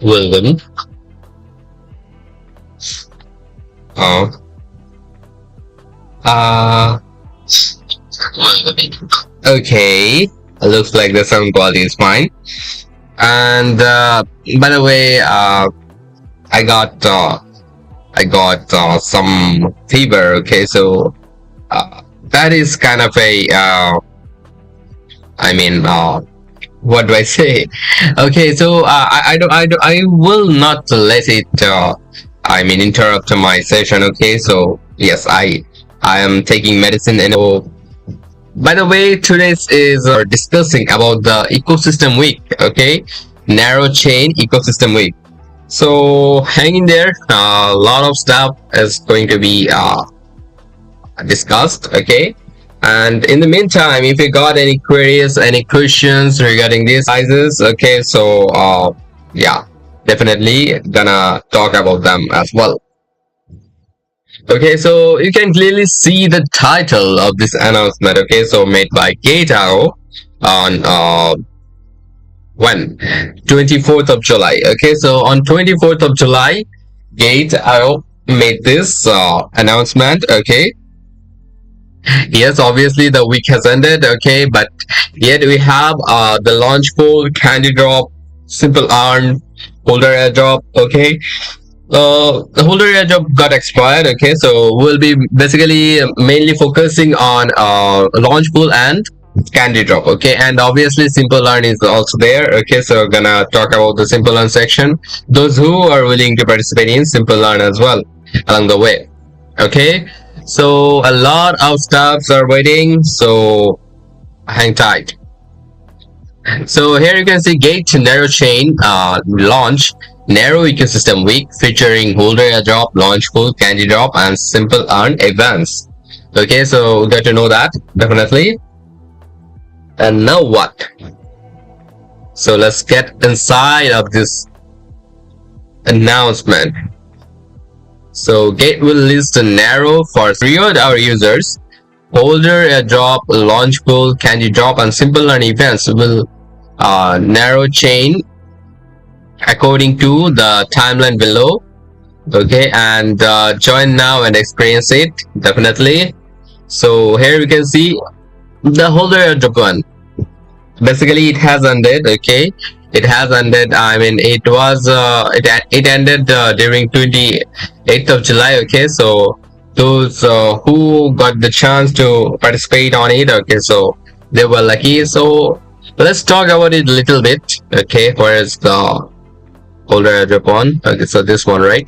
will win. Uh, uh, okay. Looks like the sound quality is fine. And by the way, I got some fever. Okay, so that is kind of a what do I say? Okay, so I will not let it interrupt my session. Okay, so yes, I am taking medicine. And so, by the way, today's is discussing about the ecosystem week. Okay, narrow chain ecosystem week. So hang in there. A lot of stuff is going to be discussed. Okay, and in the meantime, if you got any queries, any questions regarding these sizes, okay, so yeah, definitely gonna talk about them as well. Okay, so you can clearly see the title of this announcement. Okay, so made by GateLive on when 24th of July. Okay, so on 24th of July, GateLive made this announcement. Okay, yes, obviously the week has ended. Okay, but yet we have the Launchpool, CandyDrop, Simple Earn, HODLer Airdrop. Okay, the HODLer Airdrop got expired. Okay, so we'll be basically mainly focusing on Launchpool and CandyDrop. Okay, and obviously Simple Earn is also there. Okay, so we're gonna talk about the Simple Earn section. Those who are willing to participate in Simple Earn as well along the way. Okay, so a lot of stuffs are waiting, so hang tight. So here you can see Gate NERO chain launch NERO ecosystem week featuring HODLer Airdrop, Launchpool, CandyDrop, and Simple Earn events. Okay, so we got to know that definitely. And now what? So let's get inside of this announcement. So Gate will list a NERO for 3-hour users. HODLer Airdrop, Launchpool, CandyDrop, and Simple Earn events will NERO chain according to the timeline below. Okay, and join now and experience it definitely. So here we can see the HODLer Airdrop one. Basically, it has ended. Okay, it has ended. I mean, it was it ended during 28th of July. Okay, so those who got the chance to participate on it, okay, so they were lucky. So let's talk about it a little bit. Okay, where is the HODLer Airdrop one? Okay, so this one, right?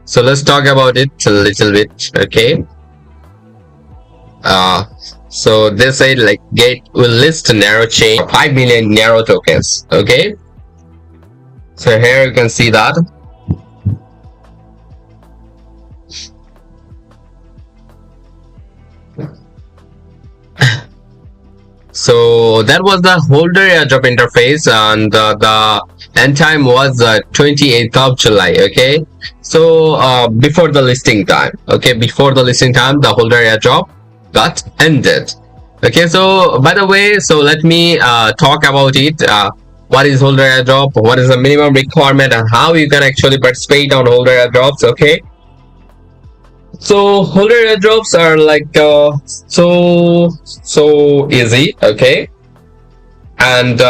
So let's talk about it a little bit. Okay, so they say like Gate will list a NERO chain 5 million NERO tokens. Okay, so here you can see that. So that was the HODLer Airdrop interface, and the end time was 28th of July. Okay, so before the listing time. Okay, before the listing time, the HODLer Airdrop got ended. Okay, so by the way, so let me talk about it. What is HODLer Airdrop? What is the minimum requirement, and how you can actually participate on HODLer Airdrops? Okay, so HODLer Airdrops are like so easy. Okay, and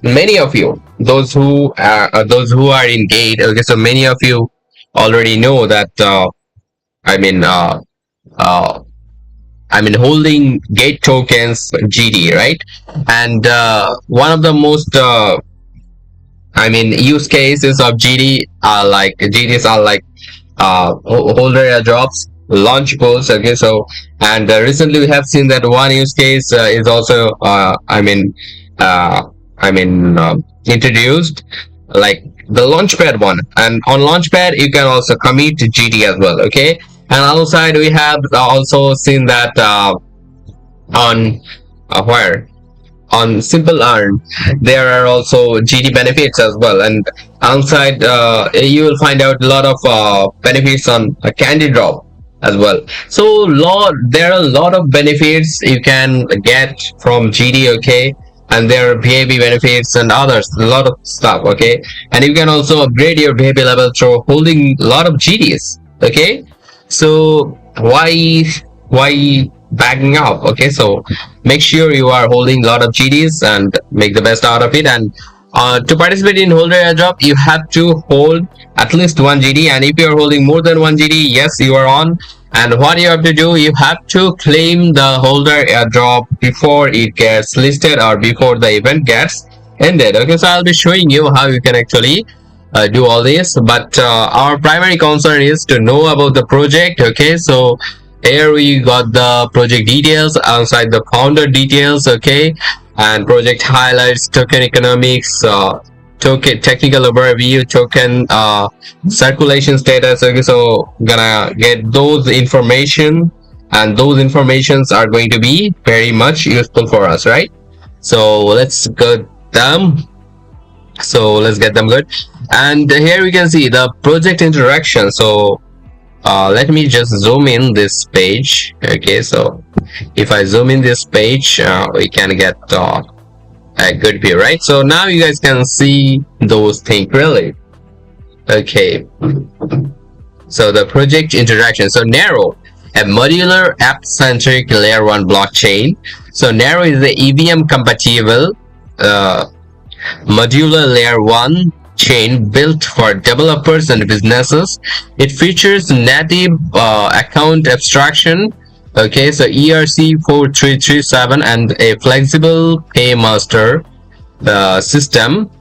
many of you, those who are in Gate, okay, so many of you already know that holding Gate tokens GD, right? And one of the most use cases of GD are like HODLer Airdrops, Launchpools. Okay, so and recently we have seen that one use case is also introduced, like the Launchpad one. And on Launchpad you can also commit to GD as well. Okay, and outside we have also seen that on Simple Earn there are also GD benefits as well, and outside you will find out a lot of benefits on CandyDrop as well. So there are a lot of benefits you can get from GD. Okay, and their VIP benefits and others, a lot of stuff. Okay, and you can also upgrade your VIP level through holding a lot of GDs. Okay, so why backing up? Okay, so make sure you are holding a lot of GDs and make the best out of it. And to participate in HODLer Airdrop, you have to hold at least 1 GD, and if you are holding more than 1 GD, yes, you are on. And what you have to do, you have to claim the HODLer Airdrop before it gets listed or before the event gets ended. Okay, so I'll be showing you how you can actually do all this, but our primary concern is to know about the project. Okay, so here we got the project details alongside the founder details. Okay, and project highlights, token economics, token technical overview, token circulation status. Okay, so gonna get those information, and those informations are going to be very much useful for us, right? So let's get them. So let's get them good. And here we can see the project interaction. So let me just zoom in this page. Okay, so if I zoom in this page, we can get a good view, right? So now you guys can see those things really. Okay, so the project interaction. So NERO, a modular app-centric layer 1 blockchain. So NERO is the EVM compatible modular layer 1 chain built for developers and businesses. It features native account abstraction, okay, so ERC4337, and a flexible paymaster system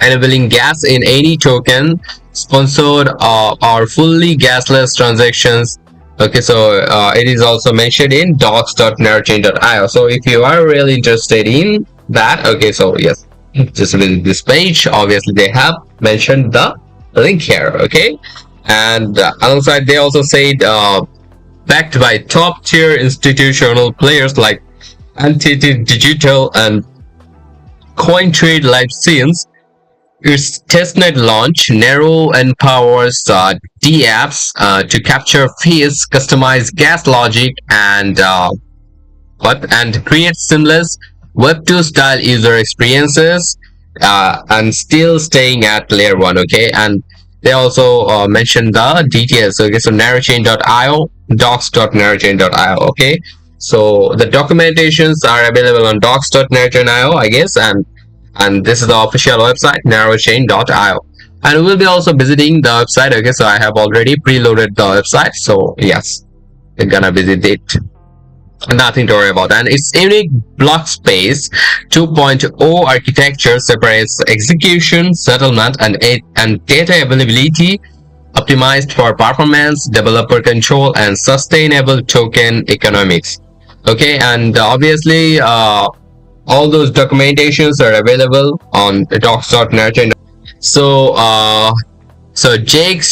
enabling gas in any token, sponsored or fully gasless transactions. Okay, so it is also mentioned in docs.nerochain.io. so if you are really interested in that, okay, so yes, just visit this page. Obviously they have mentioned the link here. Okay, and alongside they also said backed by top tier institutional players like Entity Digital and CoinTrade Live Scenes. Its testnet launch, NERO empowers DApps to capture fees, customize gas logic, and create seamless Web2 style user experiences, and still staying at layer 1. Okay, and they also mentioned the details. Okay, so nerochain.io, docs.nerochain.io. Okay, so the documentations are available on docs.nerochain.io, I guess, and this is the official website, nerochain.io. And we'll be also visiting the website. Okay, so I have already preloaded the website, so yes, we're gonna visit it. Nothing to worry about. And its unique block space 2.0 architecture separates execution, settlement, and data availability, optimized for performance, developer control, and sustainable token economics. Okay, and obviously all those documentations are available on docs.nerochain. So Jake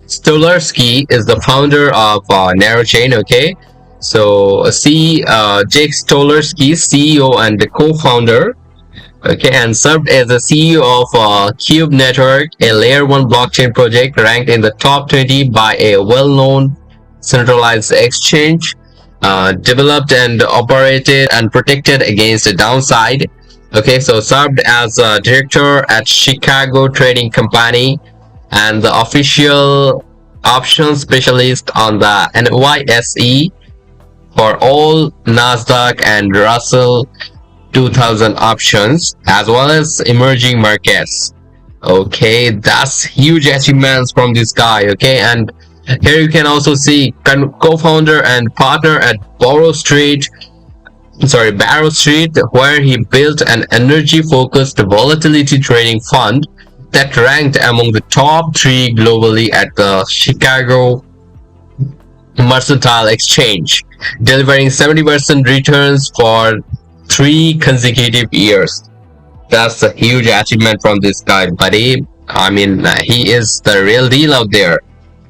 Stolarski is the founder of NEROchain. Okay, so Jake Stolarski, CEO and the co-founder, okay, and served as the CEO of Cube Network, a layer 1 blockchain project ranked in the top 20 by a well-known centralized exchange, developed and operated and protected against the downside. Okay, so served as a director at Chicago Trading Company and the official options specialist on the NYSE for all Nasdaq and Russell 2000 options, as well as emerging markets. Okay, that's huge achievements from this guy. Okay, and here you can also see co-founder and partner at Barrow Street, where he built an energy-focused volatility trading fund that ranked among the top 3 globally at the Chicago Mercantile Exchange, delivering 70% returns for 3 consecutive years. That's a huge achievement from this guy, buddy. I mean, he is the real deal out there.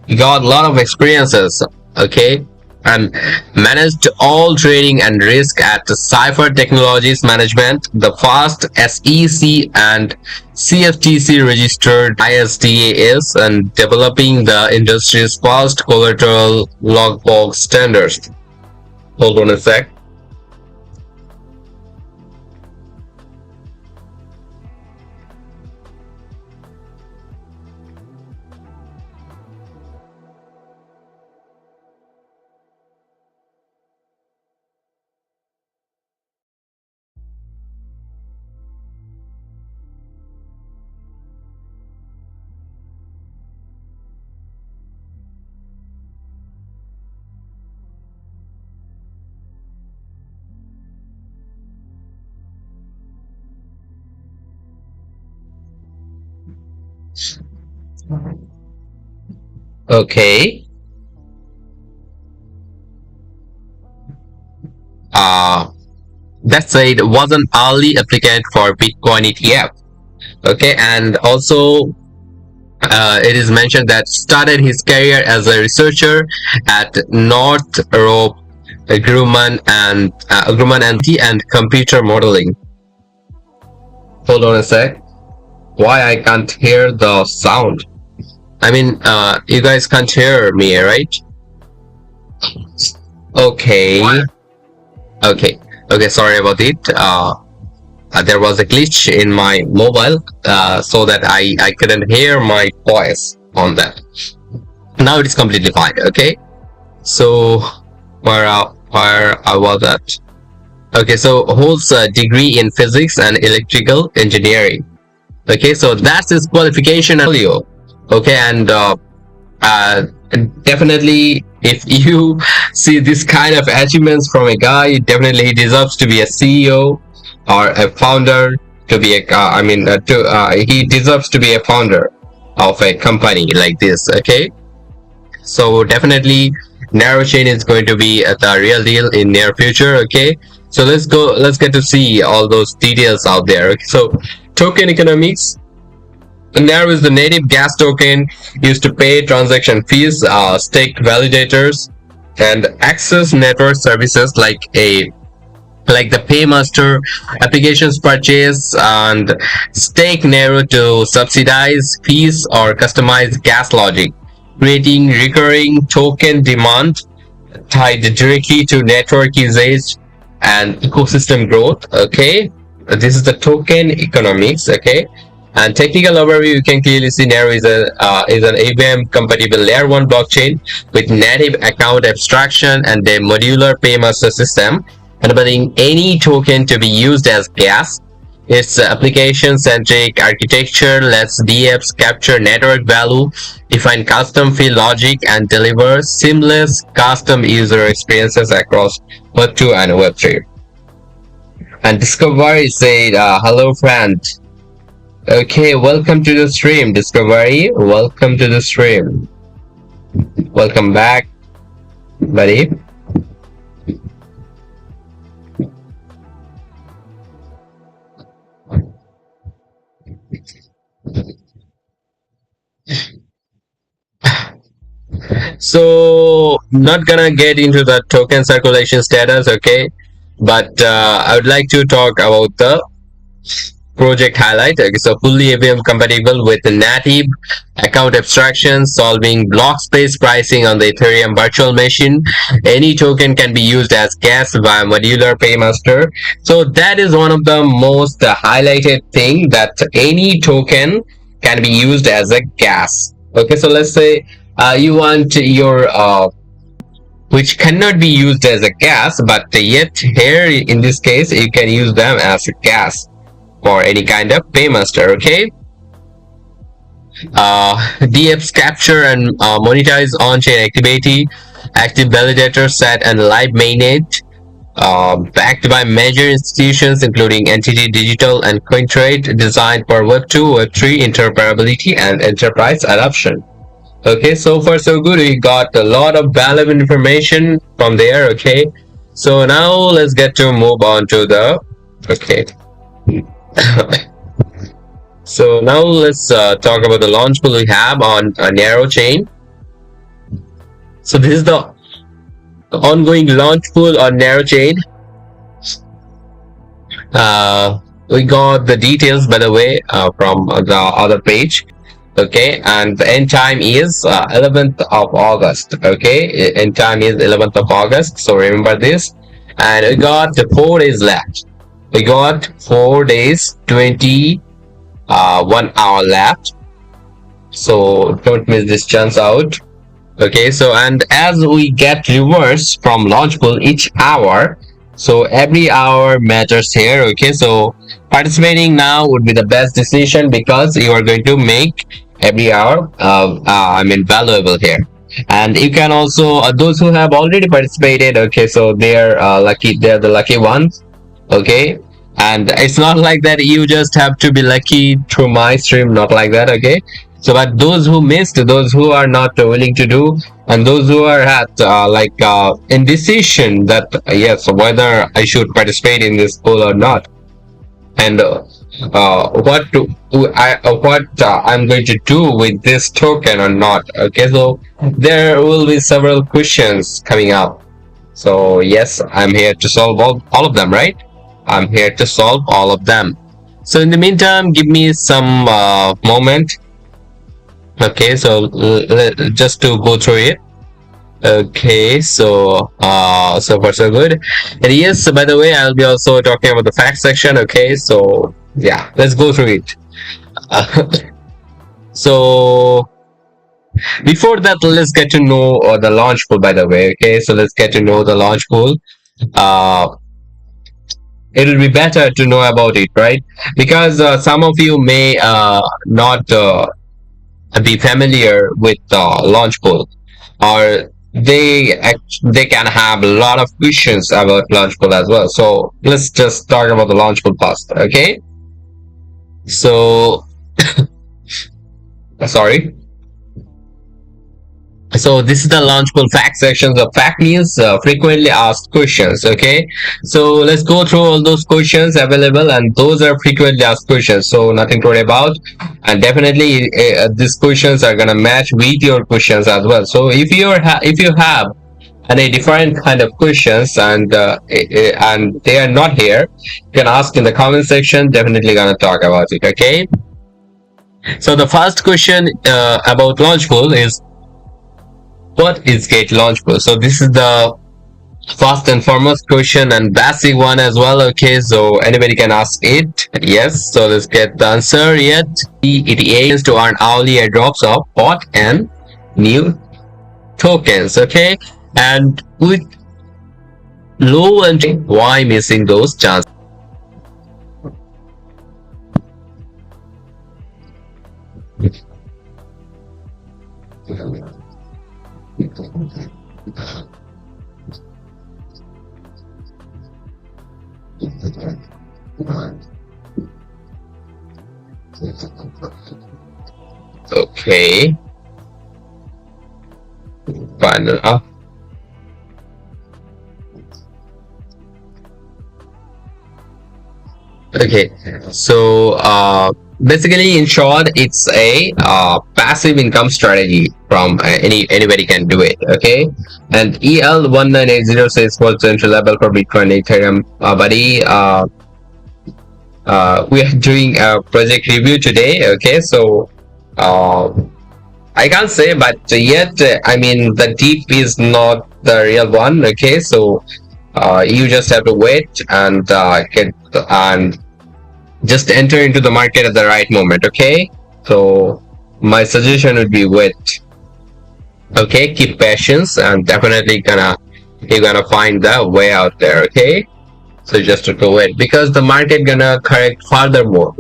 He got a lot of experiences, okay, and managed all trading and risk at Cipher Technologies Management, the fast SEC and CFTC registered ISDAs, and developing the industry's fast collateral logbook standards. Hold on a sec. Okay. Uh, that said, was an early applicant for Bitcoin ETF. Okay, and also it is mentioned that started his career as a researcher at Northrop Grumman and computer modeling. Hold on a sec. Why I can't hear the sound? I mean, you guys can't hear me, right? Okay. Okay. Okay. Sorry about it. There was a glitch in my mobile, so that I couldn't hear my voice on that. Now it is completely fine. Okay. So where I was at. Okay. So holds a degree in physics and electrical engineering. Okay. So that's his qualification. Okay, and definitely if you see this kind of achievements from a guy, definitely he deserves to be a CEO or a founder, to be a he deserves to be a founder of a company like this. Okay, so definitely NERO chain is going to be the real deal in near future. Okay, so let's get to see all those details out there. Okay, so token economics. NERO is the native gas token used to pay transaction fees, stake validators, and access network services like the paymaster applications purchase and stake NERO to subsidize fees or customize gas logic, creating recurring token demand tied directly to network usage and ecosystem growth. Okay, this is the token economics. Okay, and technical overview, you can clearly see NERO is an AVM compatible layer 1 blockchain with native account abstraction and a modular paymaster system, enabling any token to be used as gas. Its application-centric architecture lets DApps capture network value, define custom fee logic, and deliver seamless custom user experiences across Web2 and Web3. And Discovery said, hello friend. Okay, welcome to the stream, Discovery. Welcome to the stream. Welcome back, buddy. So, not gonna get into the token circulation status, okay? But I would like to talk about the project highlight. Okay, so fully AVM compatible with native account abstraction, solving block space pricing on the Ethereum virtual machine. Any token can be used as gas via modular paymaster. So that is one of the most highlighted thing, that any token can be used as a gas. Okay, so let's say you want your which cannot be used as a gas, but yet here in this case you can use them as a gas for any kind of paymaster. Okay, DApps capture and monetize on-chain activity, active validator set and live mainnet, backed by major institutions including Entity Digital and CoinTrade, designed for Web2, Web3 interoperability and enterprise adoption. Okay, so far so good. We got a lot of valuable information from there. Okay, so now let's get to move on to the so now let's talk about the Launchpool we have on a NERO chain. So this is the ongoing Launchpool on NERO chain. We got the details, by the way, from the other page. Okay, and the end time is 11th of August. Okay, end time is 11th of August, so remember this. And we got 4 days left. We got 4 days, 21 hour left, so don't miss this chance out. Okay, so and as we get rewards from Launchpool each hour, so every hour matters here. Okay, so participating now would be the best decision, because you are going to make every hour valuable here. And you can also those who have already participated, okay, so they're lucky, they're the lucky ones. Okay, and it's not like that you just have to be lucky through my stream, not like that. Okay, So but those who missed, those who are not willing to do, and those who are at indecision that yes, whether I should participate in this poll or not, and I'm going to do with this token or not. Okay, so there will be several questions coming up. So yes, I'm here to solve all of them, right? I'm here to solve all of them. So in the meantime, give me some moment. Okay, so just to go through it. Okay, so so far so good. And yes, by the way, I'll be also talking about the fact section. Okay, so yeah, let's go through it. So before that, let's get to know the Launchpool, by the way. Okay, so let's get to know the Launchpool. It will be better to know about it, right? Because some of you may not be familiar with Launchpool, or they can have a lot of questions about Launchpool as well. So let's just talk about the Launchpool first, okay? So sorry. So this is the Launchpool fact section. The fact means frequently asked questions. Okay, so let's go through all those questions available, and those are frequently asked questions. So nothing to worry about, and definitely these questions are gonna match with your questions as well. So if you have any different kind of questions and they are not here, you can ask in the comment section. Definitely gonna talk about it. Okay. So the first question about Launchpool is, what is GateLive? So this is the first and foremost question and basic one as well. Okay, so anybody can ask it. Yes, so let's get the answer. Yet it aims to earn hourly airdrops of hot and new tokens. Okay, and with low entry, why missing those chances? Okay. Final up. Okay, so basically, in short, it's a passive income strategy from anybody can do it. Okay, and EL1980 says what's the entry level for Bitcoin, Ethereum, buddy. We are doing a project review today. Okay, so I can't say, but yet I mean the deep is not the real one. Okay, so you just have to wait and just enter into the market at the right moment. Okay, so my suggestion would be wait. Okay, keep patience, and definitely you're gonna find the way out there. Okay, so just to wait, because the market gonna correct furthermore.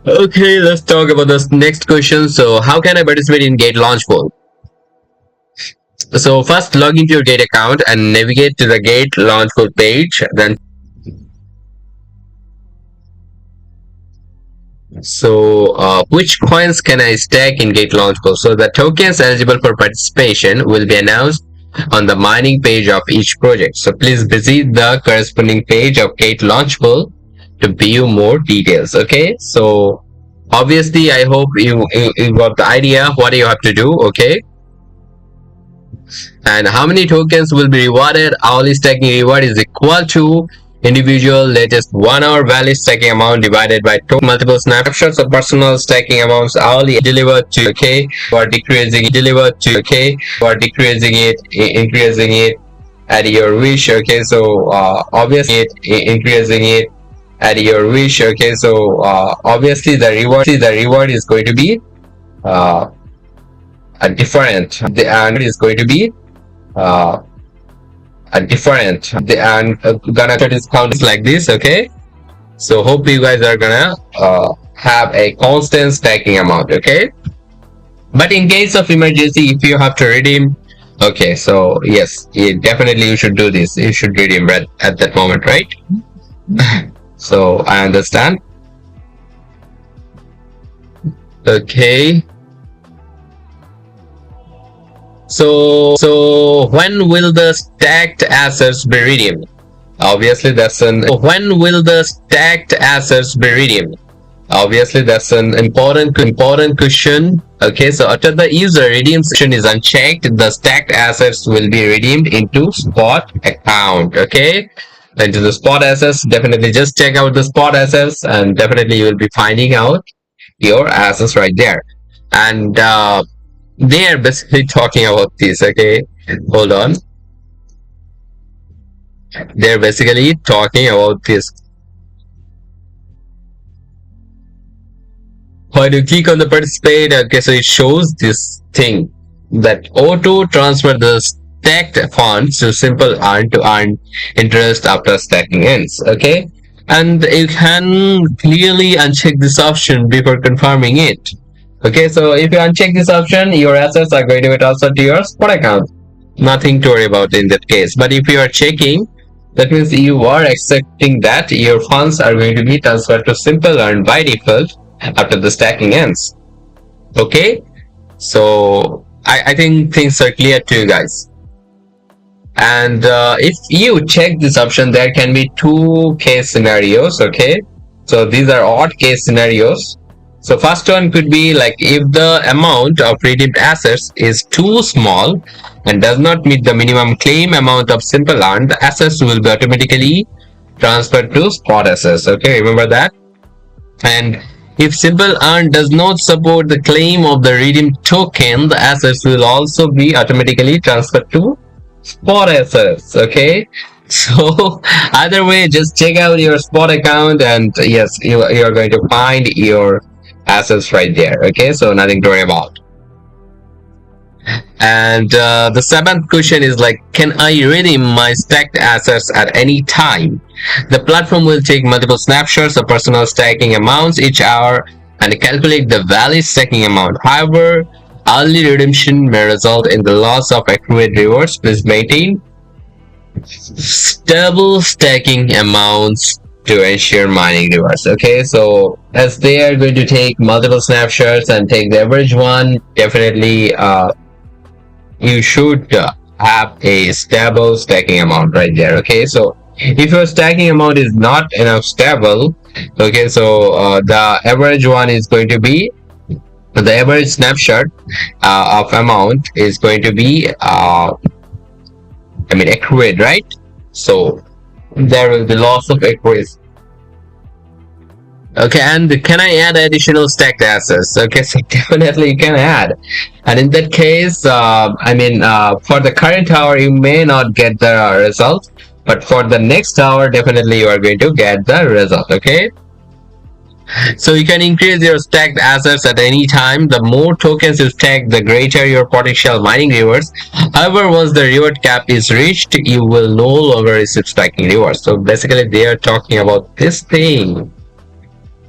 Okay, let's talk about this next question. So how can I participate in Gate Launchpool? So first log into your Gate account and navigate to the Gate Launchpool page. Then so which coins can I stake in Gate Launchpool? So the tokens eligible for participation will be announced on the mining page of each project. So please visit the corresponding page of Gate Launchpool to view more details. Okay, so obviously I hope you got the idea what you have to do. Okay, and how many tokens will be rewarded? Hourly staking reward is equal to individual latest 1 hour valid staking amount divided by multiple snapshots of personal staking amounts hourly delivered to. Okay, or decreasing delivered to. Okay, or decreasing it, increasing it at your wish. Okay, so obviously increasing it at your wish. Okay, so obviously the reward is going to be different. The and is going to be different, and gonna discount like this. Okay, so hope you guys are gonna have a constant stacking amount. Okay, but in case of emergency, if you have to redeem, okay, so yes, definitely you should do this. You should redeem right at that moment, right? So I understand. Okay. So when will the stacked assets be redeemed? Obviously, that's an when will the stacked assets be redeemed? Obviously, that's an important question. Okay, so after the user redeems option is unchecked, the stacked assets will be redeemed into spot account. Okay, into the spot assets. Definitely just check out the spot assets, and definitely you will be finding out your assets right there. And they are basically talking about this. Okay, hold on. They're basically talking about this. When you click on the participate, okay, so it shows this thing that auto transfer the stacked funds to simple earn to earn interest after stacking ends. Okay, and you can clearly uncheck this option before confirming it. Okay, so if you uncheck this option, your assets are going to be transferred to your spot account. Nothing to worry about in that case. But if you are checking, that means you are accepting that your funds are going to be transferred to simple earn by default after the stacking ends. Okay, so I think things are clear to you guys. And if you check this option, there can be two case scenarios. Okay, so these are odd case scenarios. So first one could be like if the amount of redeemed assets is too small and does not meet the minimum claim amount of simple earn, the assets will be automatically transferred to spot assets. Okay, remember that. And if simple earn does not support the claim of the redeemed token, the assets will also be automatically transferred to spot assets. Okay, so either way, just check out your spot account, and yes, you are going to find your assets right there. Okay, so nothing to worry about. And the seventh question is like, can I redeem my stacked assets at any time? The platform will take multiple snapshots of personal stacking amounts each hour and calculate the valid stacking amount. However, early redemption may result in the loss of accrued rewards. Please maintain stable stacking amounts to ensure mining rewards. Okay, so as they are going to take multiple snapshots and take the average one, definitely you should have a stable stacking amount right there. Okay, so if your stacking amount is not enough stable, okay, so the average one is going to be the average snapshot of amount is going to be accurate, right? So there will be loss of accuracy. Okay, and can I add additional stacked assets? Okay, so definitely you can add. And in that case, for the current hour, you may not get the result, but for the next hour, definitely you are going to get the result. Okay, so you can increase your stacked assets at any time. The more tokens you stack, the greater your potential mining rewards. However, once the reward cap is reached, you will no longer receive stacking rewards. So basically, they are talking about this thing.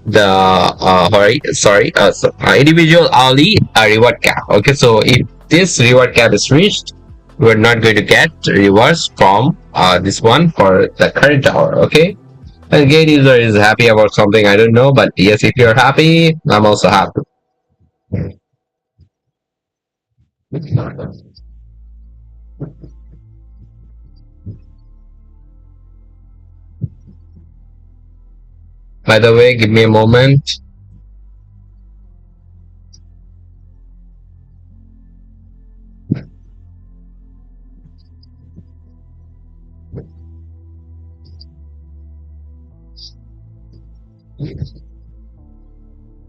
The individual hourly reward cap. Okay, so if this reward cap is reached, we're not going to get rewards from this one for the current hour. Okay, and Gate user is happy about something, I don't know, but yes, if you're happy, I'm also happy. By the way, give me a moment.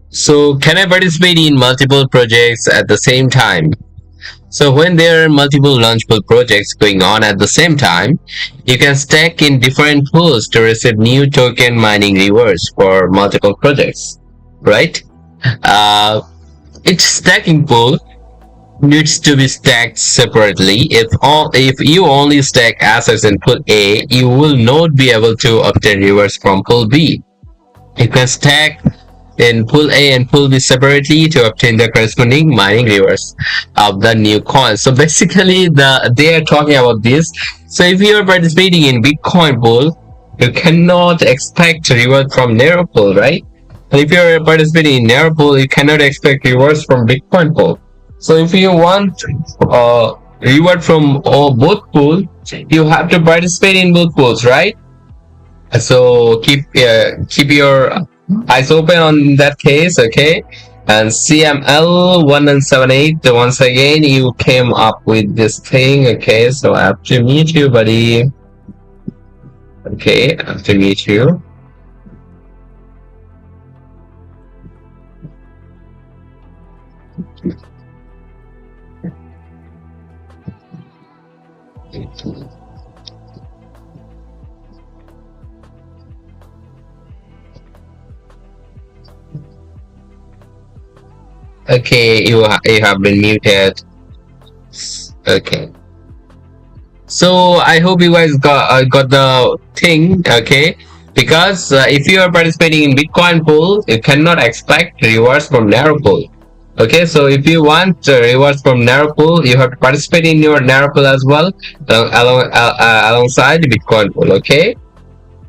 So can I participate in multiple projects at the same time? So when there are multiple Launchpool projects going on at the same time, you can stack in different pools to receive new token mining rewards for multiple projects, right? Each stacking pool needs to be stacked separately. If you only stack assets in pool A, you will not be able to obtain rewards from pool B. You can stack in pool A and pool B separately to obtain the corresponding mining rewards of the new coins. So basically, they are talking about this. So if you are participating in Bitcoin pool, you cannot expect reward from NERO pool, right? And if you're participating in NERO pool, you cannot expect rewards from Bitcoin pool. So if you want reward from both pools, you have to participate in both pools, right? So keep your eyes open on that case, okay? And CML1978, once again you came up with this thing, okay? So I have to meet you, buddy. Okay, I have to meet you. Okay, you have been muted. Okay. So I hope you guys got the thing, okay? Because if you are participating in Bitcoin pool, you cannot expect rewards from NERO pool. Okay, so if you want rewards from NERO pool, you have to participate in your NERO pool as well, alongside Bitcoin pool. Okay.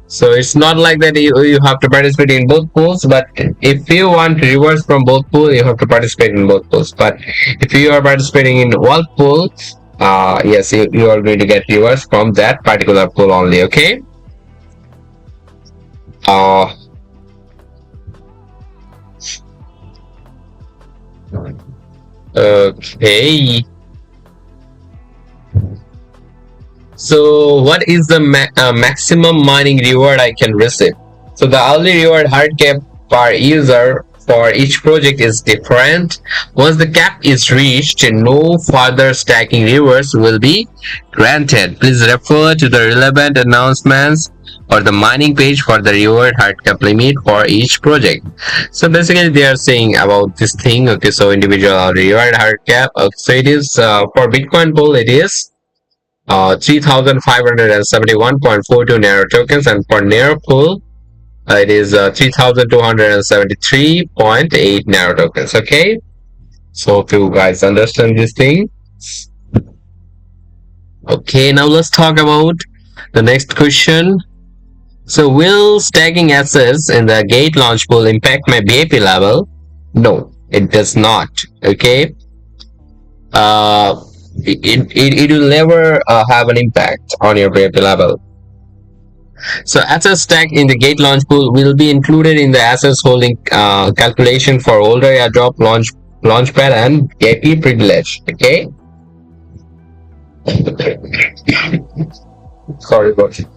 So it's not like that you have to participate in both pools, but if you want rewards from both pools, you have to participate in both pools. But if you are participating in one pool, yes, you are going to get rewards from that particular pool only. Okay. Okay. So what is the maximum mining reward I can receive? So the hourly reward hard cap per user for each project is different. Once the cap is reached, no further stacking rewards will be granted. Please refer to the relevant announcements or the mining page for the reward hard cap limit for each project. So basically they are saying about this thing. Okay, so individual reward hard cap. Okay, so it is for Bitcoin pool it is 3,571.42 NERO tokens, and for NERO pool it is 3,273.8 NERO tokens. Okay, so if you guys understand this thing. Okay, now let's talk about the next question. So will stacking assets in the gate launch pool impact my BAP level? No, it does not. Okay, it will never have an impact on your BAP level. So assets stacked in the gate launch pool will be included in the assets holding calculation for HODLer Airdrop, Launchpad, and BAP privilege. Okay. Sorry about it.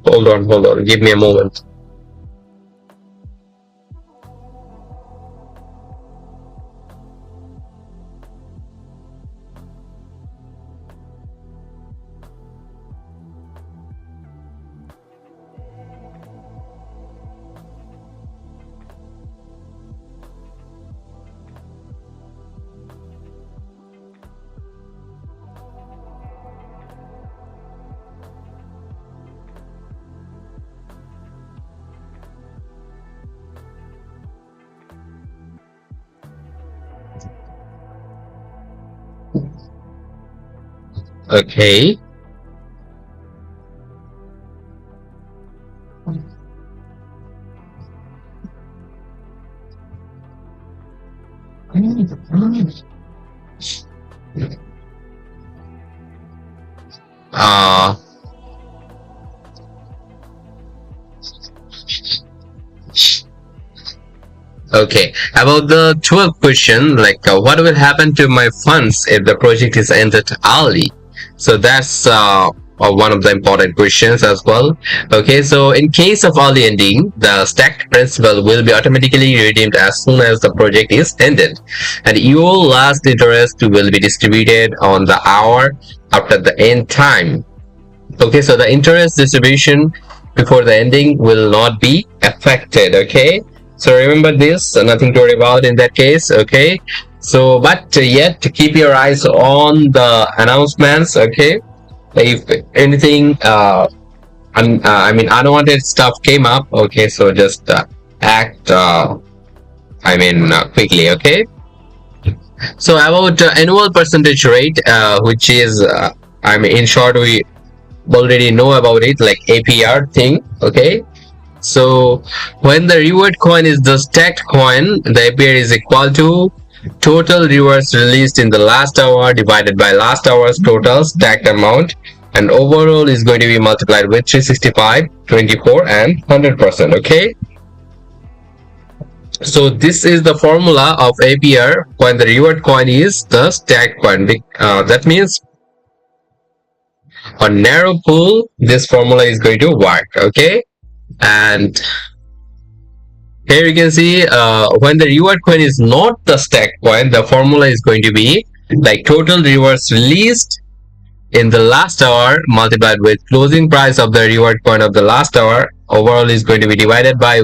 Hold on. Give me a moment. Okay. Okay, about the 12th question, like what will happen to my funds if the project is ended early? So that's one of the important questions as well. Okay, so in case of early ending, the stacked principal will be automatically redeemed as soon as the project is ended, and your last interest will be distributed on the hour after the end time. Okay, so the interest distribution before the ending will not be affected. Okay, so remember this, nothing to worry about in that case. Okay, so but yet keep your eyes on the announcements. Okay, if anything I mean unwanted stuff came up, okay, so just act quickly. Okay, so about annual percentage rate, which is in short, we already know about it, like APR thing. Okay, So when the reward coin is the stacked coin, the APR is equal to total rewards released in the last hour divided by last hour's total stacked amount, and overall is going to be multiplied with 365, 24 and 100%. Okay, so this is the formula of APR when the reward coin is the stacked coin. That means on NERO pool this formula is going to work. Okay, and here you can see when the reward coin is not the stacked coin, the formula is going to be like total rewards released in the last hour multiplied with closing price of the reward coin of the last hour. Overall is going to be divided by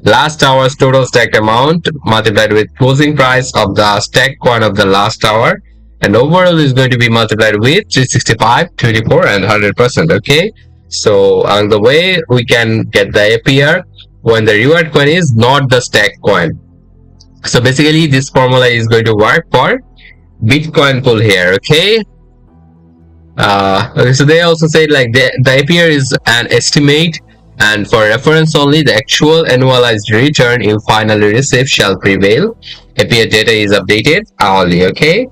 last hour's total stacked amount multiplied with closing price of the stacked coin of the last hour, and overall is going to be multiplied with 365, 24 and 100%. Okay, so on the way we can get the APR when the reward coin is not the stacked coin. So basically this formula is going to work for Bitcoin pool here. Okay, okay, so they also said like the APR is an estimate, and for reference only, the actual annualized return you finally receive shall prevail. APR data is updated hourly. Okay,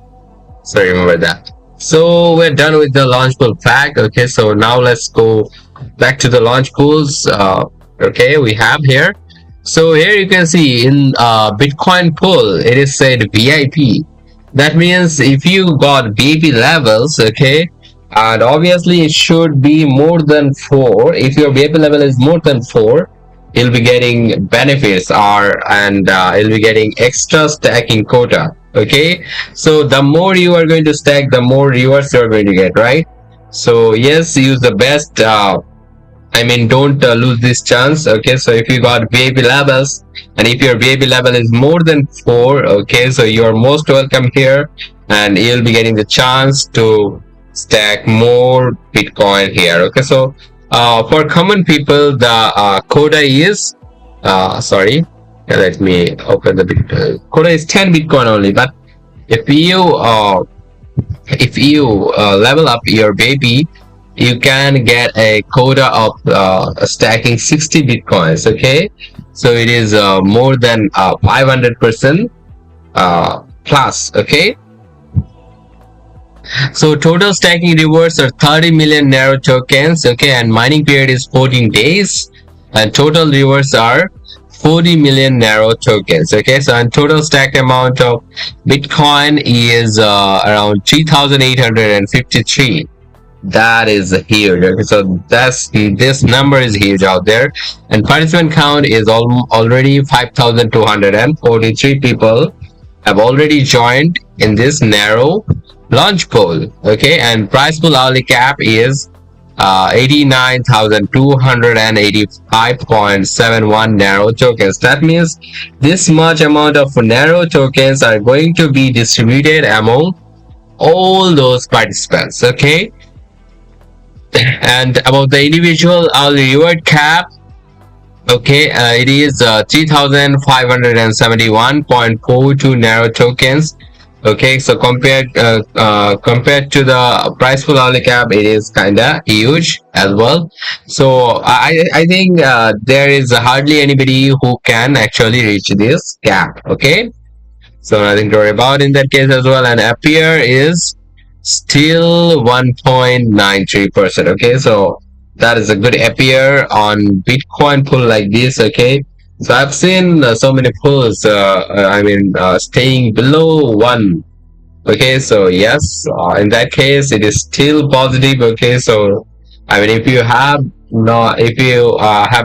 so remember that. So we're done with the Launchpool fact. Okay, so now let's go back to the Launchpools. Okay, we have here. So here you can see in Bitcoin pool it is said VIP. That means if you got VIP levels, okay, and obviously it should be more than 4. If your VIP level is more than 4, you'll be getting benefits and you'll be getting extra stacking quota. Okay, so the more you are going to stack, the more rewards you are going to get, right? So yes, use the best don't lose this chance. Okay, so if you got VIP levels and if your VIP level is more than 4, okay, so you are most welcome here and you'll be getting the chance to stack more Bitcoin here. Okay, so for common people the quota is let me open the quota is 10 Bitcoin only, but if you level up your baby, you can get a quota of stacking 60 Bitcoins. Okay, so it is more than 500% plus. Okay, so total stacking rewards are 30 million NERO tokens. Okay, and mining period is 14 days, and total rewards are 40 million NERO tokens. Okay, so and total stacked amount of Bitcoin is around 3,853. That is huge. Okay, so this number is huge out there, and participant count is already 5,243 people have already joined in this NERO launch pool. Okay, and price pool hourly cap is 89,285.71 NERO tokens. That means this much amount of NERO tokens are going to be distributed among all those participants. Okay, and about the individual hourly reward cap, okay, it is 3,571.42 NERO tokens. Okay, so compared to the price pool hourly cap, it is kinda huge as well. So I think there is hardly anybody who can actually reach this cap. Okay, so nothing to worry about in that case as well. And APR is still 1.93%. Okay, so that is a good APR on Bitcoin pool like this. Okay, so I've seen so many pools staying below 1. Okay, so yes, in that case it is still positive. Okay, so if you have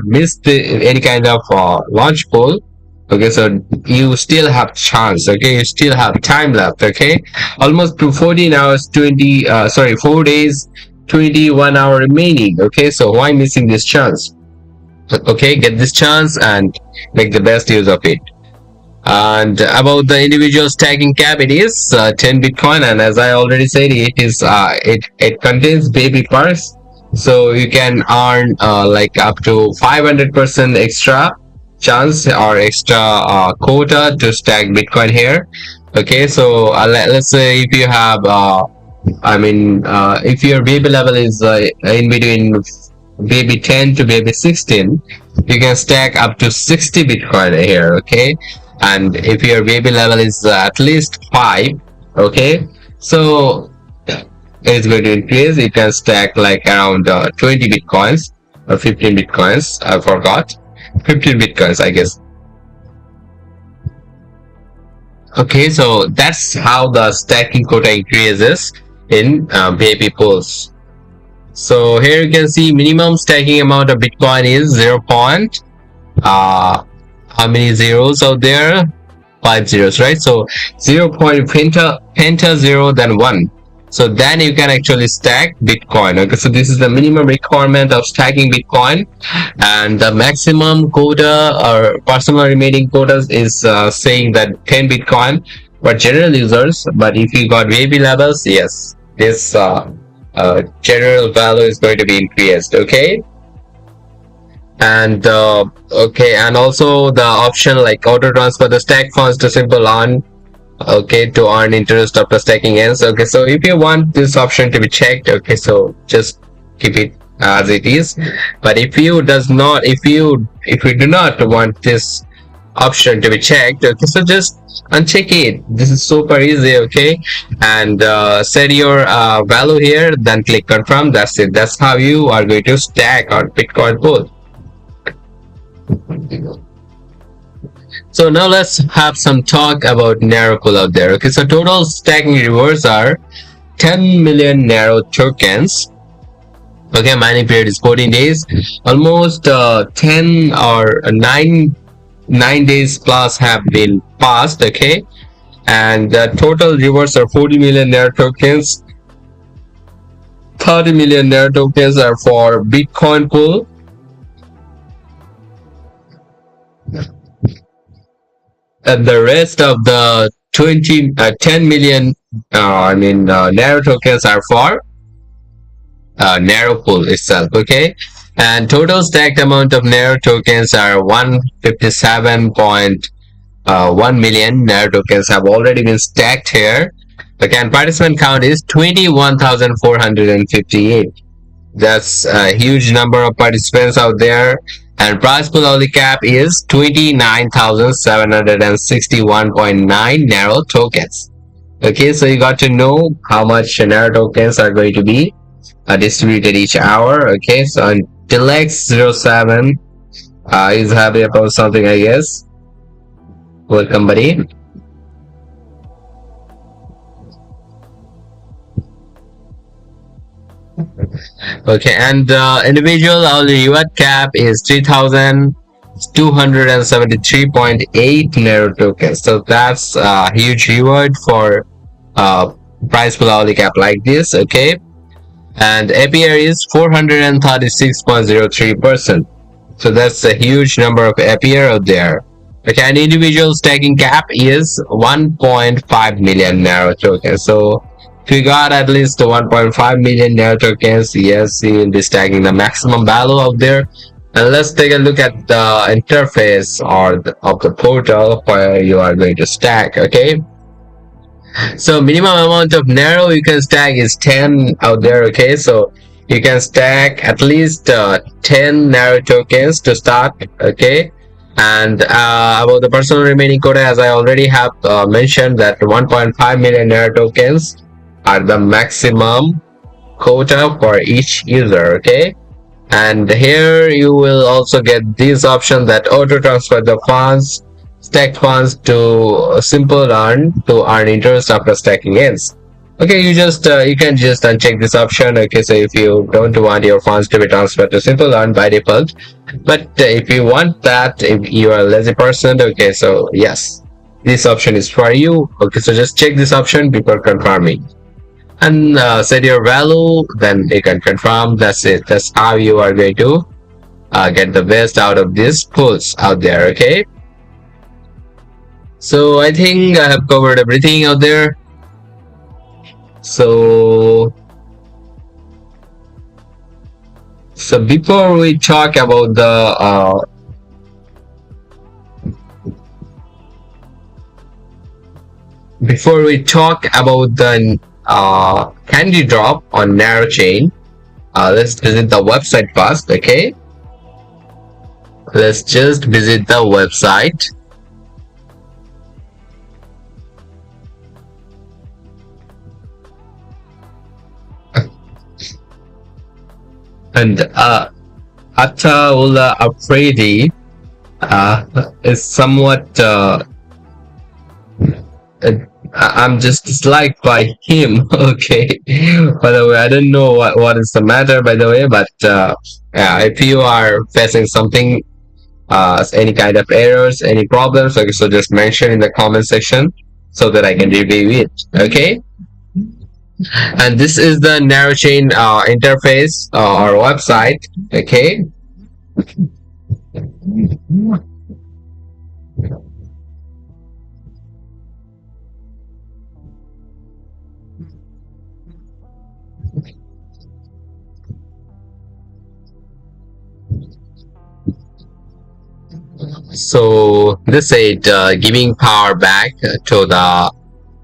missed any kind of launch pool, okay, so you still have chance. Okay, you still have time left. Okay, almost to 14 hours 4 days 21 hour remaining. Okay, so why missing this chance? Okay, get this chance and make the best use of it. And about the individual stacking cap, it is 10 Bitcoin, and as I already said, it is it contains baby perks, so you can earn like up to 500% extra chance or extra quota to stack Bitcoin here. Okay, so let's say if you have if your baby level is in between baby 10 to baby 16, you can stack up to 60 Bitcoin here, okay? And if your baby level is at least 5, okay, so it's going to increase. You can stack like around 20 Bitcoins or 15 Bitcoins. I forgot. 15 Bitcoins, I guess. Okay, so that's how the stacking quota increases in baby pools. So here you can see minimum stacking amount of Bitcoin is 0. How many zeros out there? 5 zeros, right? So 0 point penta 0 then 1. So then you can actually stack Bitcoin. Okay, so this is the minimum requirement of stacking Bitcoin, and the maximum quota or personal remaining quotas is saying that 10 Bitcoin for general users. But if you got baby levels, yes, this general value is going to be increased. Okay. And okay, and also the option like auto transfer the stack funds to simple on, okay, to earn interest after stacking ends. Okay, so if you want this option to be checked, okay, so just keep it as it is. But if you do not want this option to be checked, okay, so just uncheck it. This is super easy, okay, and set your value here, then click confirm. That's it. That's how you are going to stack on Bitcoin pool. So now let's have some talk about NERO pool out there. Okay, so total stacking rewards are 10 million NERO tokens. Okay, mining period is 14 days. Almost 10 or 9 days plus have been passed. Okay, and the total rewards are 40 million NERO tokens. 30 million NERO tokens are for Bitcoin pool. And the rest of the 10 million NERO tokens are for NERO pool itself. Okay, and total stacked amount of NERO tokens are 157.1 million NERO tokens have already been stacked here. Okay, and participant count is 21,458. That's a huge number of participants out there. And price pool only cap is 29,761.9 NERO tokens. Okay, so you got to know how much NERO tokens are going to be distributed each hour. Okay, so Telex07 is happy about something, I guess. Welcome, buddy. Okay, and individual hourly reward cap is 3,273.8 NERO tokens. So that's a huge reward for price pool hourly cap like this. Okay, and APR is 436.03%. So that's a huge number of APR out there. Okay, and individual stacking cap is 1.5 million NERO tokens. So if you got at least 1.5 million NERO tokens, yes, you will be stacking the maximum value out there. And let's take a look at the interface of the portal where you are going to stack. Okay, so minimum amount of NERO you can stack is 10 out there. Okay, so you can stack at least 10 NERO tokens to start. Okay, and about the personal remaining quota, as I already have mentioned, that 1.5 million NERO tokens are the maximum quota for each user. Okay, and here you will also get this option that auto transfer the funds, stacked funds to simple earn to earn interest after stacking ends. Okay, you can just uncheck this option. Okay, so if you don't want your funds to be transferred to simple earn by default, but if you want that, if you are a lazy person, okay, so yes, this option is for you. Okay, so just check this option before confirming and set your value, then you can confirm. That's it. That's how you are going to get the best out of these pools out there. Okay, so I think I have covered everything out there. So before we talk about the CandyDrop on NERO chain, let's visit the website first. Okay, let's just visit the website. And HODLer Airdrop is somewhat I'm just disliked by him. Okay. By the way, I don't know what is the matter, by the way, but yeah, if you are facing something, any kind of errors, any problems, okay, so just mention in the comment section so that I can review it. Okay. And this is the NERO chain interface or website. Okay. So this said giving power back to the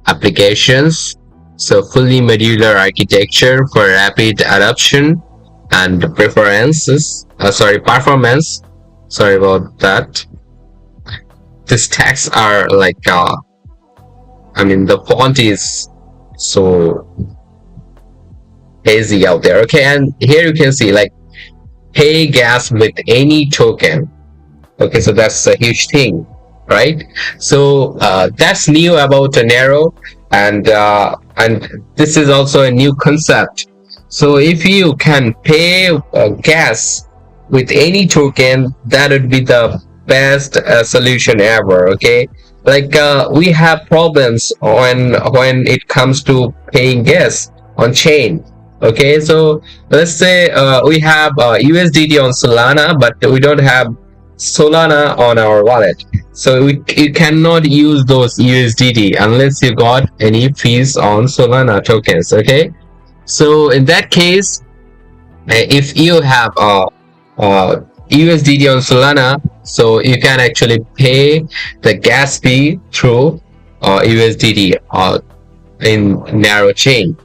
applications. So fully modular architecture for rapid adoption and preferences. Performance. Sorry about that. The stacks are like I mean the font is so hazy out there. Okay, and here you can see like pay gas with any token. Okay, so that's a huge thing, right? So that's new about NERO, and this is also a new concept. So if you can pay gas with any token, that would be the best solution ever. Okay, like we have problems when it comes to paying gas on chain. Okay, so let's say we have USDT on Solana, but we don't have Solana on our wallet, so you cannot use those USDT unless you got any fees on Solana tokens. Okay, so in that case, if you have USDT on Solana, so you can actually pay the gas fee through USDT in NERO chain.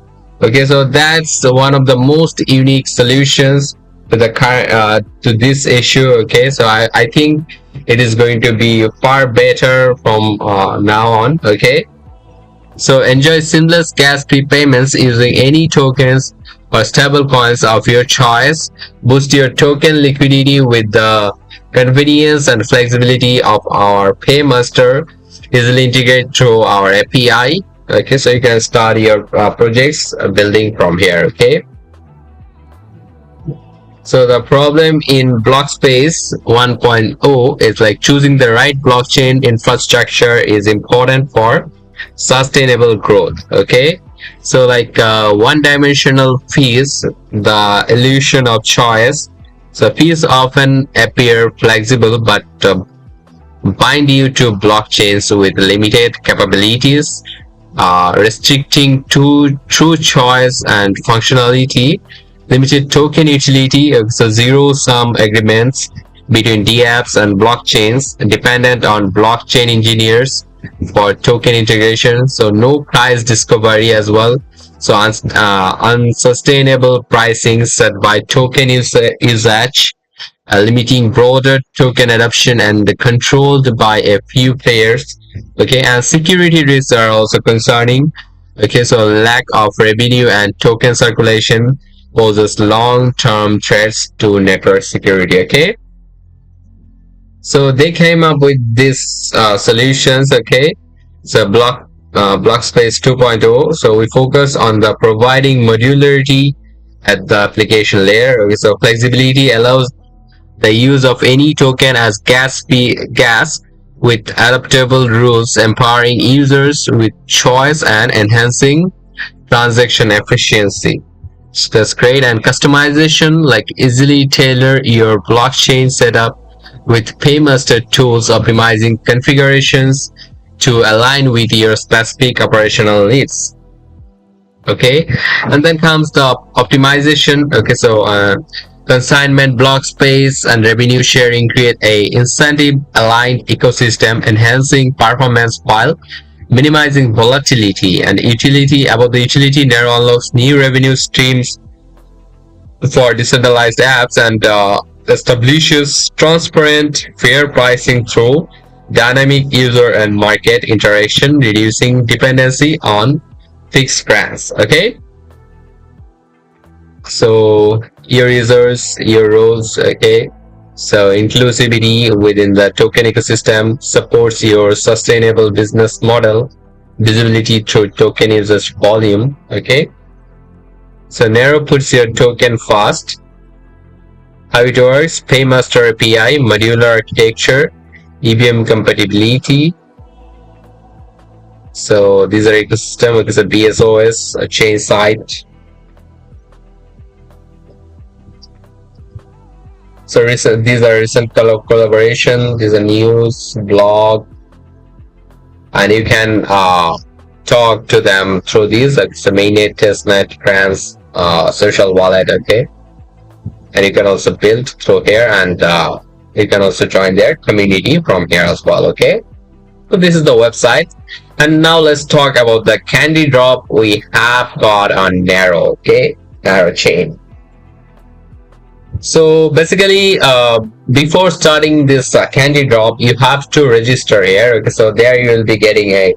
Okay, so that's one of the most unique solutions to the current to this issue. Okay, so I think it is going to be far better from now on. Okay, so enjoy seamless gas prepayments using any tokens or stable coins of your choice. Boost your token liquidity with the convenience and flexibility of our paymaster. Easily integrate through our API. Okay, so you can start your projects building from here. Okay, so the problem in Blockspace 1.0 is like choosing the right blockchain infrastructure is important for sustainable growth. Okay, so like one-dimensional fees, the illusion of choice. So fees often appear flexible but bind you to blockchains with limited capabilities, restricting to true choice and functionality. Limited token utility, so zero-sum agreements between dApps and blockchains dependent on blockchain engineers for token integration. So no price discovery as well. So unsustainable pricing set by token usage, limiting broader token adoption and controlled by a few players. Okay, and security risks are also concerning. Okay, so lack of revenue and token circulation poses long-term threats to network security. Okay, so they came up with these solutions. Okay, so Blockspace 2.0. So we focus on the providing modularity at the application layer. Okay, so flexibility allows the use of any token as gas with adaptable rules, empowering users with choice and enhancing transaction efficiency. So that's great. And customization, like easily tailor your blockchain setup with paymaster tools, optimizing configurations to align with your specific operational needs. Okay, and then comes the optimization. Okay, so consignment, block space, and revenue sharing create a incentive aligned ecosystem, enhancing performance while minimizing volatility. And utility, about the utility, NERO unlocks new revenue streams for decentralized apps and establishes transparent, fair pricing through dynamic user and market interaction, reducing dependency on fixed grants. Okay, so your users, your roles. Okay, so inclusivity within the token ecosystem supports your sustainable business model, visibility through token users volume. Okay, so NERO puts your token fast. How it works: Paymaster API, modular architecture, EVM compatibility. So these are ecosystem. It's a BSOS, a chain site. So these are recent collaboration. These are news, blog, and you can talk to them through these. It's the mainnet, testnet, trans, social wallet. Okay, and you can also build through here, and you can also join their community from here as well. Okay, so this is the website, and now let's talk about the CandyDrop we have got on NERO. Okay, NERO chain. So basically, before starting this CandyDrop, you have to register here. Okay, so there you will be getting a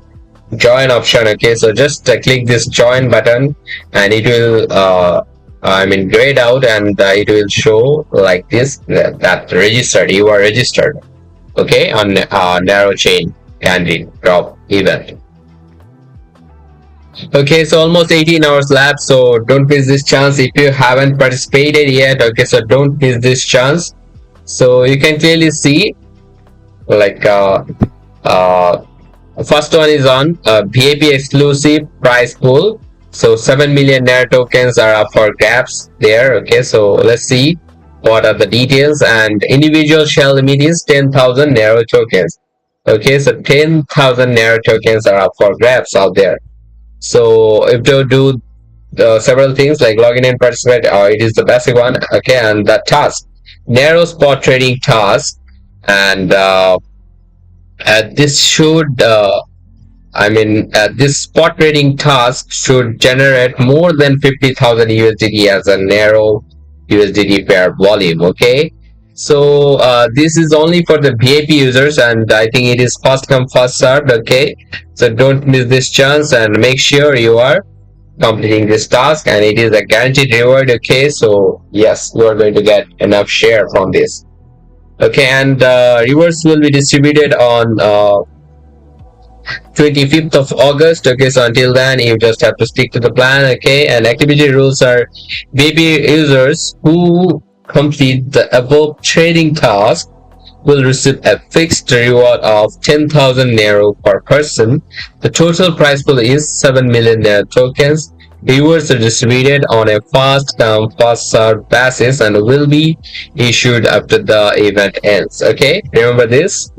join option. Okay, so just click this join button, and it will grayed out, and it will show like this that registered. You are registered. Okay, on NERO chain CandyDrop event. Okay, so almost 18 hours left, so don't miss this chance if you haven't participated yet. Okay, so don't miss this chance. So you can clearly see, like first one is on VIP exclusive prize pool. So 7 million NERO tokens are up for grabs there. Okay, so let's see what are the details. And individual shell limit is 10,000 NERO tokens. Okay, so 10,000 NERO tokens are up for grabs out there. So if you do several things like login and participate, it is the basic one. Okay, and the task, NERO spot trading task, and this should this spot trading task should generate more than 50,000 USDT as a NERO USDT pair volume. Okay, so this is only for the VIP users, and I think it is first come first served. Okay, so don't miss this chance, and make sure you are completing this task, and it is a guaranteed reward. Okay, so yes, you are going to get enough share from this. Okay, and rewards will be distributed on 25th of August. Okay, so until then you just have to stick to the plan. Okay, and activity rules are VIP users who complete the above trading task will receive a fixed reward of 10,000 NERO per person. The total prize pool is 7 million NERO tokens. Rewards are distributed on a fast come fast served basis and will be issued after the event ends. Okay, remember this.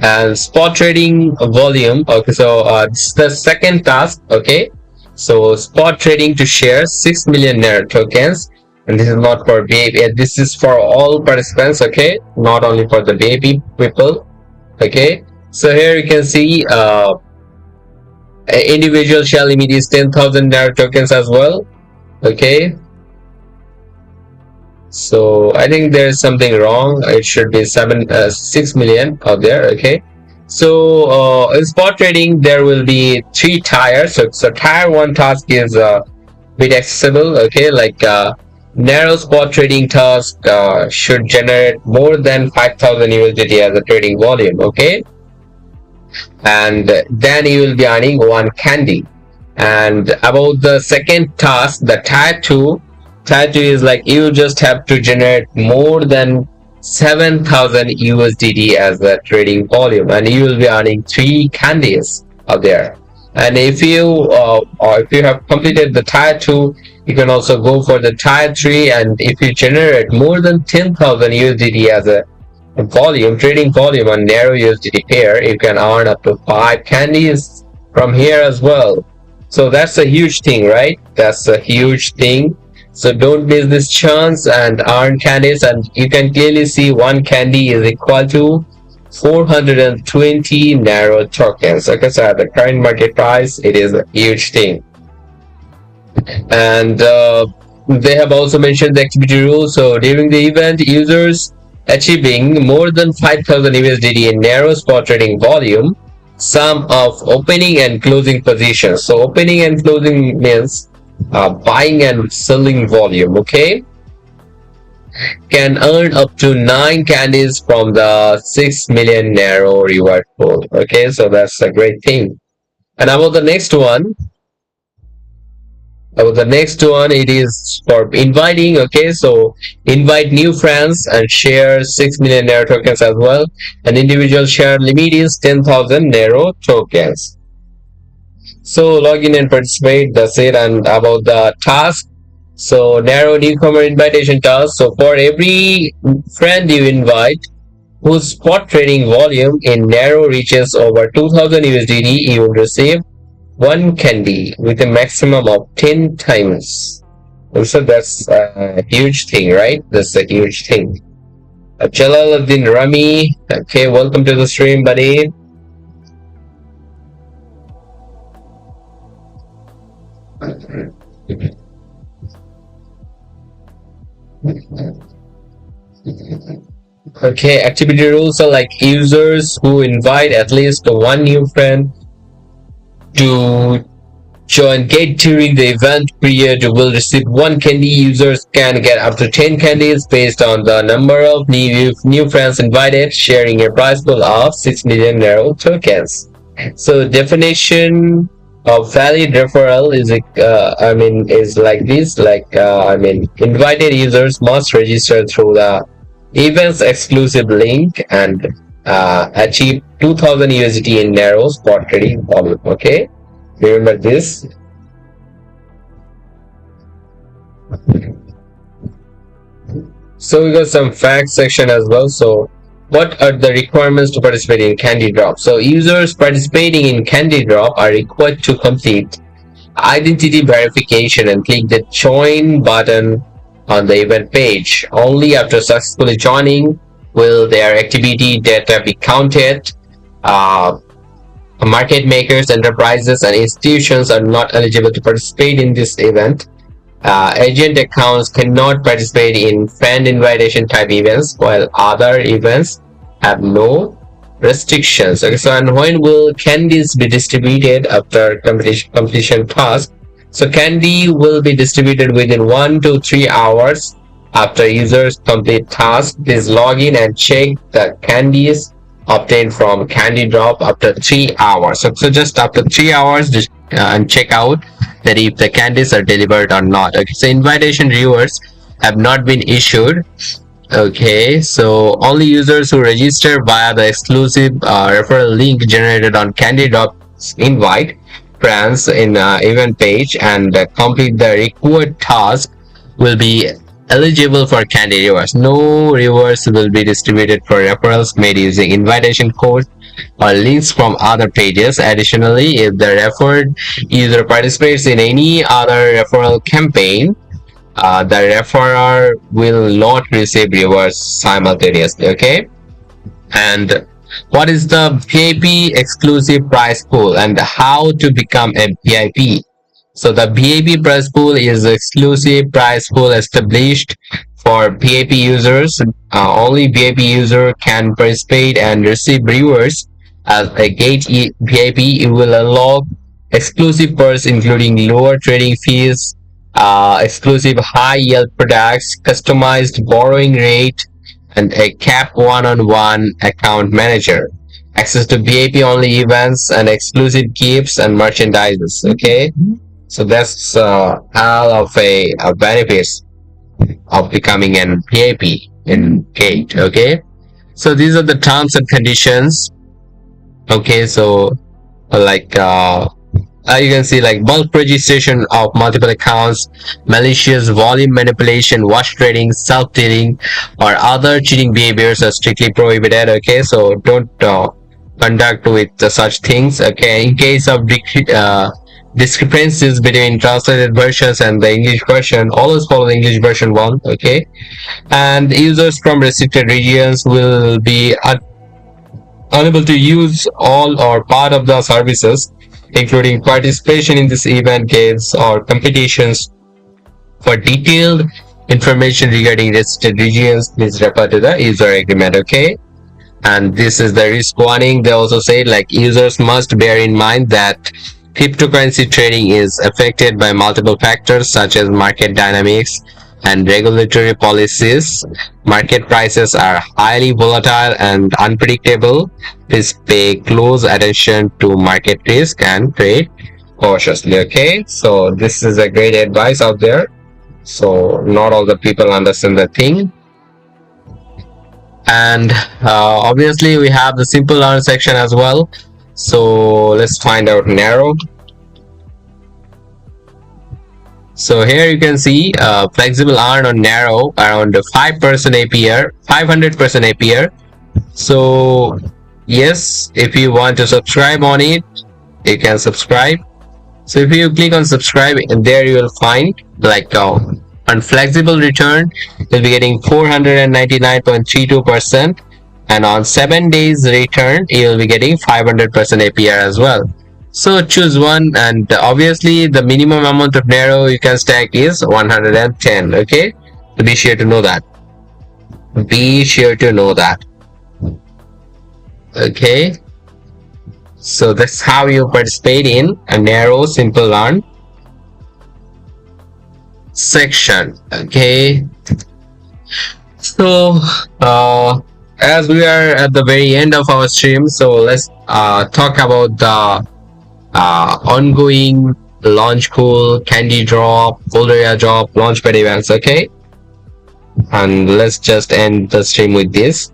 And spot trading volume. Okay, so this is the second task. Okay, so spot trading to share 6 million NERO tokens, and this is not for VIP. This is for all participants. Okay, not only for the VIP people. Okay, so here you can see individual shell limit is 10,000 NERO tokens as well. Okay, so I think there is something wrong. It should be 6 million out there. Okay, so in spot trading there will be 3 tiers. So tier 1 task is bit accessible. Okay, like NERO spot trading task should generate more than 5,000 USDT as a trading volume. Okay, and then you will be earning 1 candy. And about the second task, the tier 2 is like you just have to generate more than 7,000 USDT as a trading volume, and you will be earning 3 candies out there. And if you have completed the tier 2, you can also go for the tier 3, and if you generate more than 10,000 USDT as a volume, trading volume on NERO USDT pair, you can earn up to 5 candies from here as well. So that's a huge thing, right? That's a huge thing. So don't miss this chance and earn candies. And you can clearly see 1 candy is equal to 420 NERO tokens. Okay, so at the current market price, it is a huge thing. And They have also mentioned the activity rule. So during the event, users achieving more than 5,000 USDT in narrow spot trading volume, sum of opening and closing positions. So opening and closing means buying and selling volume. Okay, can earn up to 9 candies from the 6 million narrow reward pool. Okay, so that's a great thing. And about the next one, it is for inviting. Okay, so invite new friends and share 6 million narrow tokens as well. An individual share limit is 10,000 narrow tokens. So log in and participate. That's it. And about the task, so narrow newcomer invitation task. So for every friend you invite whose spot trading volume in narrow reaches over 2000 USDT, you will receive one candy with a maximum of 10 times. So that's a huge thing, right? That's a huge thing. Jalaluddin Rami, okay, welcome to the stream, buddy. Okay, activity rules are like users who invite at least one new friend to join Gate during the event period will receive one candy. Users can get up to 10 candies based on the number of new friends invited, sharing a prize pool of 6 million narrow tokens. So definition of valid referral is is like this, invited users must register through the event's exclusive link and achieve 2000 USDT in narrow spot trading volume. Okay, remember this. So we got some facts section as well. So what are the requirements to participate in CandyDrop? So users participating in CandyDrop are required to complete identity verification and click the join button on the event page. Only after successfully joining will their activity data be counted. Market makers, enterprises, and institutions are not eligible to participate in this event. Agent accounts cannot participate in friend invitation type events, while other events have no restrictions. Okay, so and when will candies be distributed after completion task? So candy will be distributed within 1 to 3 hours after users complete task. Please log in and check the candies obtained from CandyDrop after 3 hours. So just after 3 hours, and check out that if the candies are delivered or not. Okay, so invitation rewards have not been issued. Okay, so only users who register via the exclusive referral link generated on CandyDrop's invite friends in event page and complete the required task will be eligible for candy rewards. No rewards will be distributed for referrals made using invitation code or links from other pages. Additionally, if the referred user participates in any other referral campaign, the referrer will not receive rewards simultaneously. Okay, and what is the VIP exclusive prize pool and how to become a VIP? So the VIP prize pool is an exclusive prize pool established for VIP users. Only VIP user can participate and receive rewards. As a Gate VIP, it will unlock exclusive perks including lower trading fees, exclusive high yield products, customized borrowing rate, and a cap one-on-one account manager, access to VIP only events and exclusive gifts and merchandises. Okay, so that's all of a benefits of becoming an VIP in Gate. Okay, so these are the terms and conditions. Okay, so you can see like bulk registration of multiple accounts, malicious volume manipulation, wash trading, self-dealing, or other cheating behaviors are strictly prohibited. Okay, so don't conduct with such things. Okay, in case of discrepancies between translated versions and the English version, always follow the English version one. Okay, and users from restricted regions will be unable to use all or part of the services, including participation in this event, games, or competitions For detailed information regarding restricted regions, please refer to the user agreement. Okay. And this is the risk warning. They also say like users must bear in mind that cryptocurrency trading is affected by multiple factors such as market dynamics and regulatory policies. Market prices are highly volatile and unpredictable. Please pay close attention to market risk and trade cautiously. Okay, so this is a great advice out there. So not all the people understand the thing. And obviously we have the simple learn section as well. So let's find out NERO. So here you can see flexible earn on NERO around 5% APR, 500% APR. So yes, if you want to subscribe on it, you can subscribe. So if you click on subscribe, and there you will find like on flexible return you'll be getting 499.32%, and on 7 days return you'll be getting 500% APR as well. So choose one, and obviously the minimum amount of NERO you can stack is 110. Okay, so be sure to know that. Be sure to know that. Okay, so that's how you participate in a NERO simple learn section. Okay, so as we are at the very end of our stream, so let's talk about the ongoing Launchpool, CandyDrop, HODLer Airdrop, Launchpad events. Okay, and let's just end the stream with this.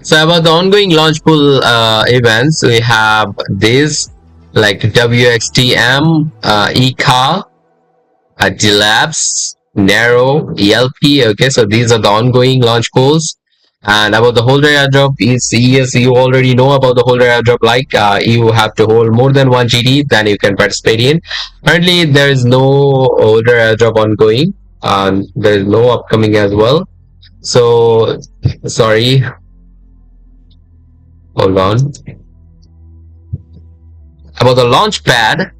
So about the ongoing Launchpool events, we have this like WXTM, ECA, DLabs, NERO, ELP. Okay, so these are the ongoing launch pools. And about the HODLer Airdrop is, yes, you already know about the HODLer Airdrop. Like you have to hold more than 1 GD, then you can participate in. Currently there is no HODLer Airdrop ongoing, and there is no upcoming as well. So sorry, hold on. About the Launchpad,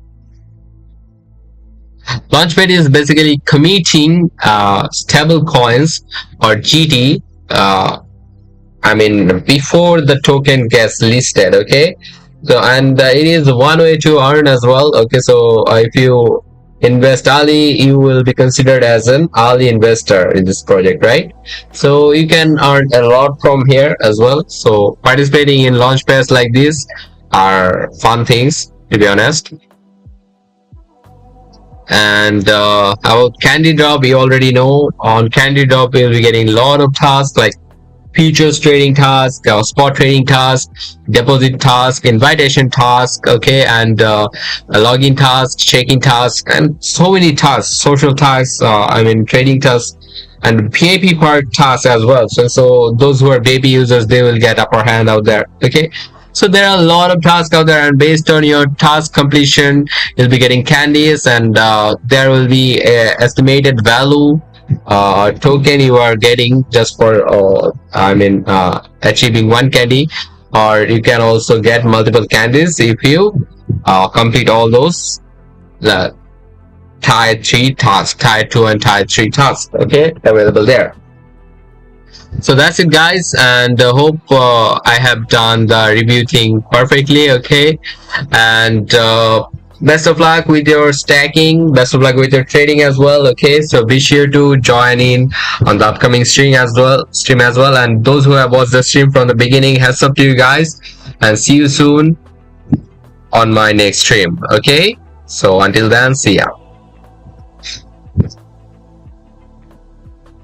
Launchpad is basically committing stable coins or GT, I mean before the token gets listed. Okay, so and it is one way to earn as well. Okay, so if you invest early, you will be considered as an early investor in this project, right? So you can earn a lot from here as well. So participating in Launchpads like this are fun things, to be honest. And about CandyDrop, you already know. On CandyDrop you'll be getting a lot of tasks like futures trading task, spot trading task, deposit task, invitation task, okay, and login task, checking task, and so many tasks, social tasks, I mean trading tasks, and PAP part tasks as well. So those who are baby users, they will get upper hand out there. Okay, so there are a lot of tasks out there, and based on your task completion you'll be getting candies, and there will be a estimated value token you are getting just for achieving 1 candy, or you can also get multiple candies if you complete all those tier 3 tasks, tier 2 and tier 3 tasks, okay, available there. So that's it, guys, and hope I have done the review thing perfectly. Okay, and best of luck with your stacking, best of luck with your trading as well. Okay, so be sure to join in on the upcoming stream as well, and those who have watched the stream from the beginning, heads up to you guys, and see you soon on my next stream. Okay, so until then, see ya.